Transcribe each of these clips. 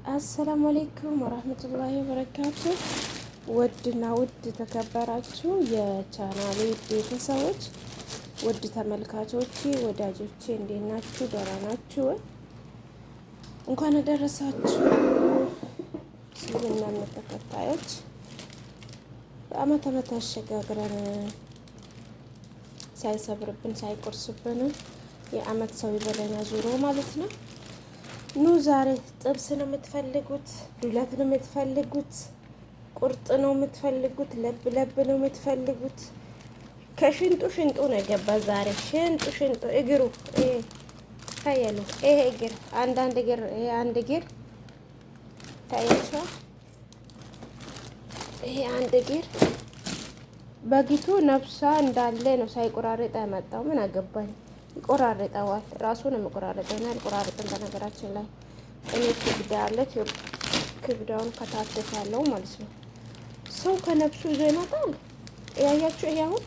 አሰላሙ አሌይኩም ወራህመቱላሂ ወበረካቱ። ውድና ውድ ተከበራችሁ የቻናሌ ቤተሰቦች፣ ውድ ተመልካቾቼ፣ ወዳጆቼ እንዴት ናችሁ? ደህና ናችሁ? እንኳን አደረሳችሁ። እስልምና እምነት ተከታዮች በአመት አመት አሸጋግረን ሳይሰብርብን ሳይቆርስብን የአመት ሰው ይበለና ዙሮ ማለት ነው። ኑ ዛሬ ጥብስ ነው የምትፈልጉት? ዱለት ነው የምትፈልጉት? ቁርጥ ነው የምትፈልጉት? ለብ ለብ ነው የምትፈልጉት? ከሽንጡ ሽንጡ ነው የገባ ዛሬ። ሽንጡ እግሩ ታያሉ። ይሄ እግር አንዳንድ እግር ይሄ አንድ እግር ታያቸው። ይሄ አንድ እግር በጊቱ ነፍሳ እንዳለ ነው ሳይቆራረጥ ያመጣው። ምን አገባኝ? ይቆራረጠዋል። ራሱ ነው የሚቆራረጠው። እና አልቆራረጥም። በነገራችን ላይ እኔ ክብዳ አለች። ክብዳውን ከታተፍ ያለው ማለት ነው። ሰው ከነፍሱ ይዞ ይመጣል። ያያችሁ፣ ይሄ አሁን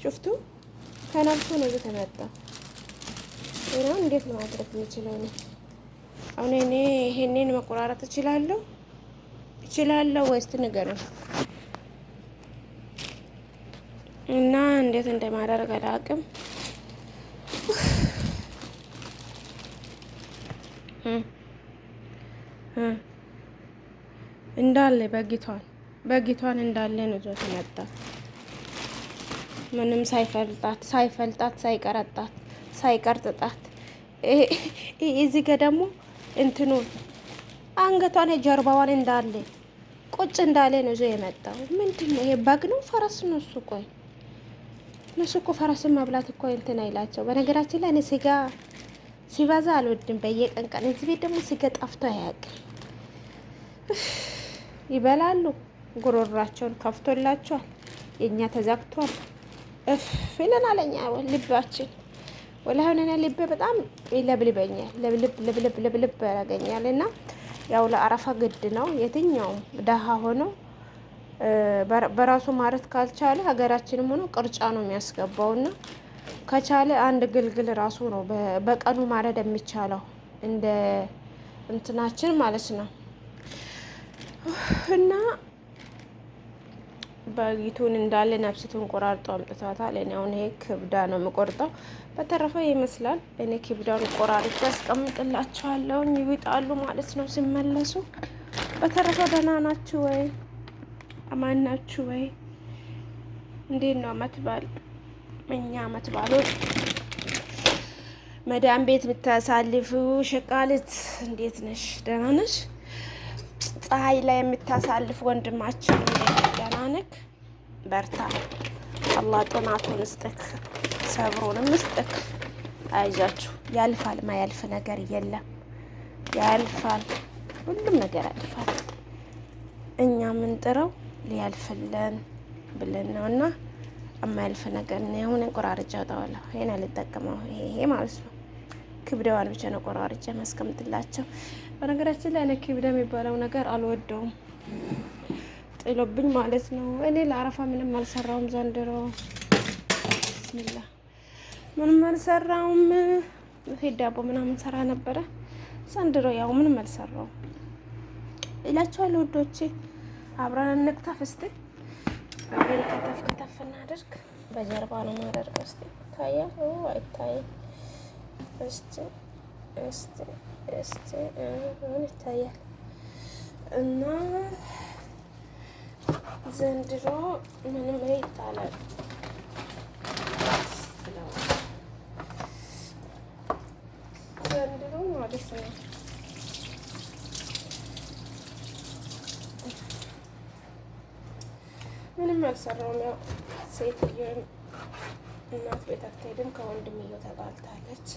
ሽፍቱ ከነፍሱ ነው ይዞ ተመጣ። ይሄን እንዴት ነው ማድረግ የምችለው ነው? አሁን እኔ ይሄንን መቆራረጥ እችላለሁ ወይስ ንገሩኝ። እና እንዴት እንደማደርግ አላውቅም። እንዳለ በጊቷን እንዳለ ነው ይዞት መጣ። ምንም ሳይፈልጣት ሳይቀርጥጣት እዚህ ጋር ደግሞ እንትኑ አንገቷን ጀርባዋን እንዳለ ቁጭ እንዳለ ነው ይዞ የመጣው። ምንድን ነው ይሄ? በግ ነው ፈረስ ነው እሱ? ቆይ እነሱ እኮ ፈረስን መብላት እኮ እንትን አይላቸው። በነገራችን ላይ እኔ ስጋ ሲበዛ አልወድም። በየቀን እዚህ ቤት ደግሞ ስጋ ጠፍቶ አያውቅም። ይበላሉ፣ ጉሮሯቸውን ከፍቶላቸዋል። የእኛ ተዘግቷል። ይለናል እኛ ልባችን። ወላሂ እኔ ልቤ በጣም ይለብልበኛል፣ ለብልብ ያደርገኛል። እና ያው ለአረፋ ግድ ነው። የትኛውም ደሃ ሆኖ በራሱ ማረት ካልቻለ ሀገራችንም ሆኖ ቅርጫ ነው የሚያስገባውና ከቻለ አንድ ግልግል ራሱ ነው በቀኑ ማረድ የሚቻለው እንደ እንትናችን ማለት ነው። እና በጊቱን እንዳለ ነፍሲቱን ቆራርጦ አምጥቷታል። እኔ አሁን ይሄ ክብዳ ነው የምቆርጠው። በተረፈ ይመስላል እኔ ክብዳውን ቆራርጬ አስቀምጥላችኋለሁ። ይውጣሉ ማለት ነው ሲመለሱ። በተረፈ ደህና ናችሁ ወይ? አማን ናችሁ ወይ? እንዴት ነው አመት በዓል? እኛ አመት በዓሉን መዳም ቤት የምታሳልፉ ሸቃልት እንዴት ነሽ? ደህና ነሽ? ፀሐይ ላይ የምታሳልፍ ወንድማችን ደህና ነክ? በርታ። አላህ ጥናቱን ይስጥክ፣ ሰብሩንም ይስጥክ። አይዟችሁ፣ ያልፋል። ማያልፍ ነገር የለም። ያልፋል፣ ሁሉም ነገር ያልፋል። እኛ የምንጥረው ሊያልፍልን ብለን ነውና የማያልፍ ነገር ነው። አሁን ቆራርጬ አወጣዋለሁ። ይሄን አልጠቀመው። ይሄ ማለት ነው ክብደዋን ብቻ ነው ቆራርጬ ማስቀምጥላቸው። በነገራችን ላይ እኔ ክብደ የሚባለው ነገር አልወደውም፣ ጥሎብኝ ማለት ነው። እኔ ለአረፋ ምንም አልሰራውም ዘንድሮ። ብስሚላ ምንም አልሰራውም። በፊት ዳቦ ምናምን ሰራ ነበረ። ዘንድሮ ያው ምንም አልሰራውም እላችኋለሁ ውዶቼ። አብረን እንቅተፍ እስቲ። አብረን ከተፍ እናደርግ። በጀርባ ነው የማደርገው። እስቲ ይታያል? አይታይም? እስቲ ምን ይታያል? እና ዘንድሮ ምንም ይጣላል ዘንድሮ ማለት ነው። ምንም አልሰራውም። ያው ሴትዮ እናት ቤት አትሄድም፣ ከወንድምየው ተጣልታለች።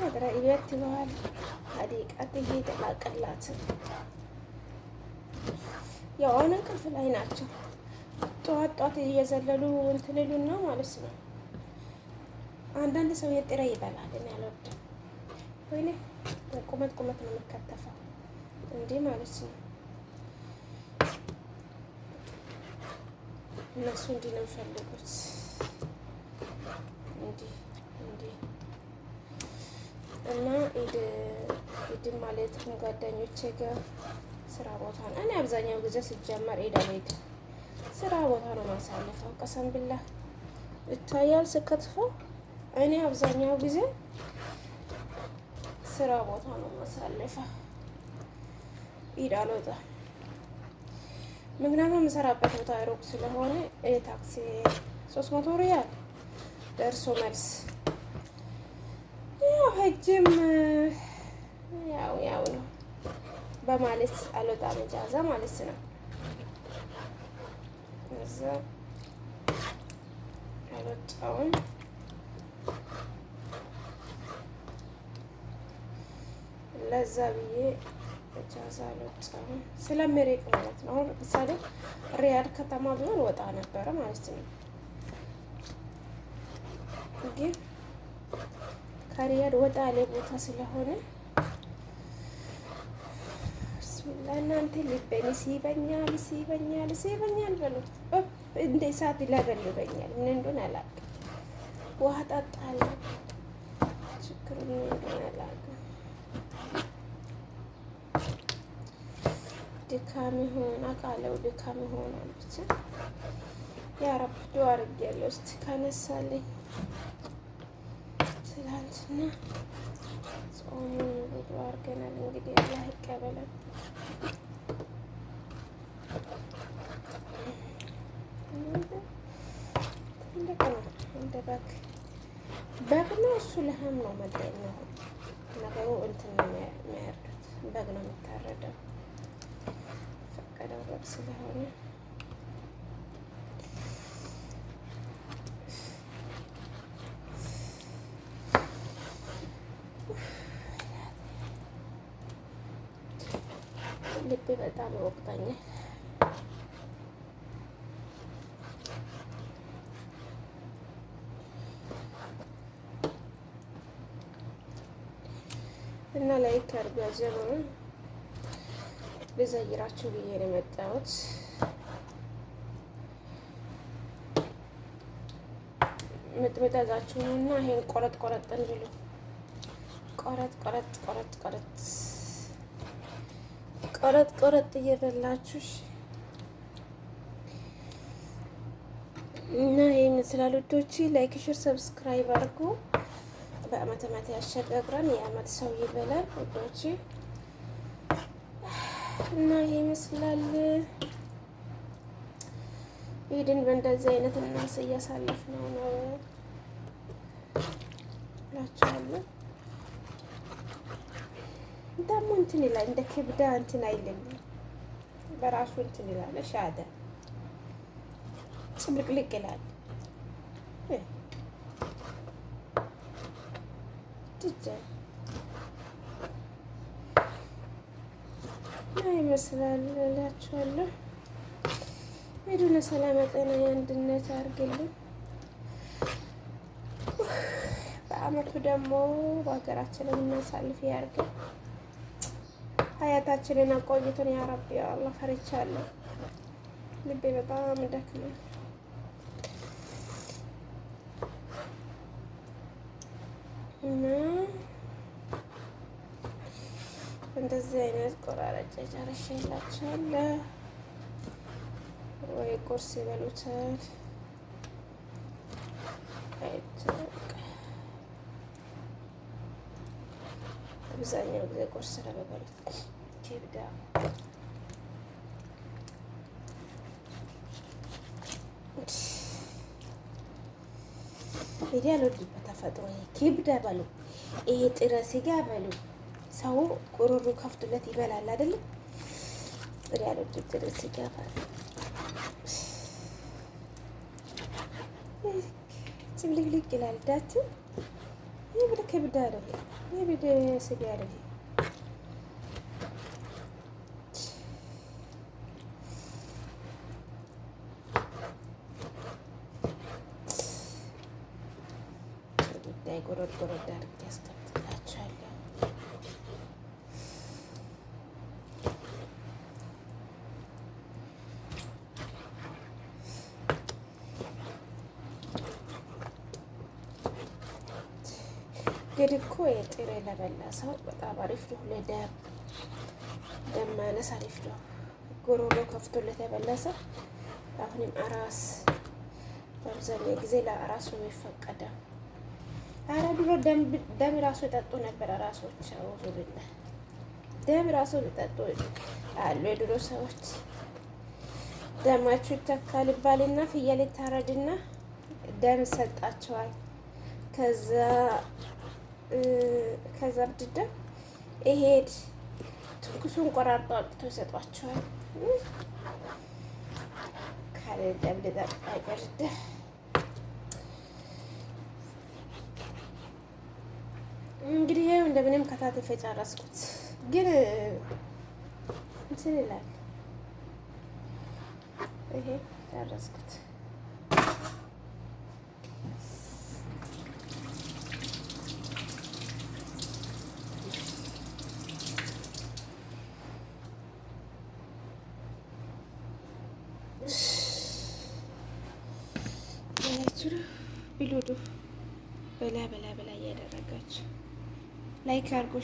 አድራ ይቤት ይለዋል። አዲቃት ይሄ ተላቀላት። ያው አሁን እንቅልፍ ላይ ናቸው። ጧት እየዘለሉ እንትን ይሉና ማለት ነው። አንዳንድ ሰው የጥሬ ይበላል። እኔ አልወድም። ወይኔ ቁመት ነው የሚከተፈው እንዲህ ማለት ነው። እነሱ እንዲህ ነው የሚፈልጉት። እንዲህ እና ኢድ አልሄድም ማለትም ጓደኞቼ ጋር ስራ ቦታ ነው። እኔ አብዛኛው ጊዜ ሲጀመር ኢድ አልሄድም፣ ስራ ቦታ ነው ማሳልፈው። ቀሰም ብላ ይታያል ስከትፈው። እኔ አብዛኛው ጊዜ ስራ ቦታ ነው ማሳልፈው፣ ኢድ አልወጣም። ምክንያቱም የምሰራበት ቦታ ሩቅ ስለሆነ ታክሲ 300 ሪያል ደርሶ መልስ ያው ሄጅም ያው ነው በማለት አልወጣም፣ እጃዛ ማለት ነው። እዛ አልወጣሁም። ለዛ ብዬ እጃዛ አልወጣሁም ስለሚርቅ ማለት ነው። አሁን ምሳሌ ሪያድ ከተማ ቢሆን ወጣ ነበረ ማለት ነው። ግን ከሪያድ ወጣ ያለ ቦታ ስለሆነ ለእናንተ ልቤን ይስበኛል በሉት። እንደ እሳት ይለበልበኛል። ምን እንደሆነ አላውቅም። ውሃ ጠጣለሁ። ችግሩ ምን እንደሆነ አላውቅም። ድካም ይሆን አውቃለሁ፣ ድካም ይሆናል። ብቻ ያ ረብ ዱዓ አድርጌያለሁ። እስቲ ካነሳለኝ ትላንትና ጾሙን ዱዓ አድርገናል። እንግዲህ አላህ ይቀበላል። ትልቅ ነው፣ እንደ በግ ነው። እሱ ለህም ነው መለኝ ነው ነገሩ። እንትን ነው የሚያርዱት፣ በግ ነው የሚታረደው። ፈቀደው በግ ስለሆነ ልቤ በጣም ይወቅታኛል። እና ላይክ አድርጉ። ያጀመሩ ልዘይራችሁ ብዬ ነው የመጣሁት። ምጥምጥ ያዛችሁ ነው እና ይሄን ቆረጥን ብሉ። ቆረጥ እየበላችሁ እና ይሄን ይመስላል ውዶች። ላይክ፣ ሼር፣ ሰብስክራይብ አድርጉ። በአመት ዓመት ያሸጋግረን፣ የአመት ሰው ይበላል ውዶች። እና ይሄ ይመስላል ኢድን በእንደዚህ አይነት እናስ እያሳለፍነው ነው እላችኋለሁ። ደግሞ እንትን ይላል እንደ ክብዳ እንትን አይልም፣ በራሱ እንትን ይላል። ሻደ ጽብልቅልቅ ይላል። ይመስላል እላችኋለሁ። ሄዱነ ሰላም ጤና የአንድነት አድርግልን። በአመቱ ደግሞ በሀገራችን የምናሳልፍ ያድርገን። ሀያታችንን አቆይቶን ያ ረቢ አላህ። ፈርቻለሁ፣ ልቤ በጣም ደክሟል። እና እንደዚህ አይነት ቆራረጭ ጨርሼላችኋለሁ። ወይ ቁርስ ይበሉታል። አብዛኛው ጊዜ ቁርስ ስለበሉት ኬብዳ ሄዲ አልወድም። በተፈጥሮ ኬብዳ በሉ፣ ይሄ ጥሬ ስጋ በሉ። ሰው ጉሮሮ ከፍቶለት ይበላል አይደለም? ጥሬ አልወድም። ጥሬ ስጋ በሉ ጭምልቅልቅ ይላል ዳት። ይህ ብለ ኬብዳ ነው፣ ይህ ብለ ስጋ ነው። ጎረድ አድርጌ ያስቀምጥላችኋለሁ። ግን እኮ የጥሬ ለበላ ሰው በጣም አሪፍ ነው። ደም ማነስ አሪፍ ነው። ጎሮሮ ከፍቶ ለተበላ ሰው አሁንም አራስ በአብዛኛው ጊዜ ለአራስ ነው የሚፈቀደው። አረ ድሮ ደም ራሱ የጠጡ ነበር አራሶች። አውዙ ብላ ደም ራሱ የጠጡ አሉ የድሮ ሰዎች። ደማችሁ ይተካል ይባልና ፍየል ይታረድና ደም ሰጣቸዋል። ከዛ ብድደ ይሄድ ትኩሱን ቆራርጦ አውጥቶ ይሰጧቸዋል። ካለ ደም ልጠጣ ይበርደ እንግዲህ ይኸው እንደምንም ከታተፈ ጨረስኩት። ግን እንትን ይላል ይሄ ጨረስኩት። ቢሉዱ በላ እያደረጋችሁ ላይክ አድርጎ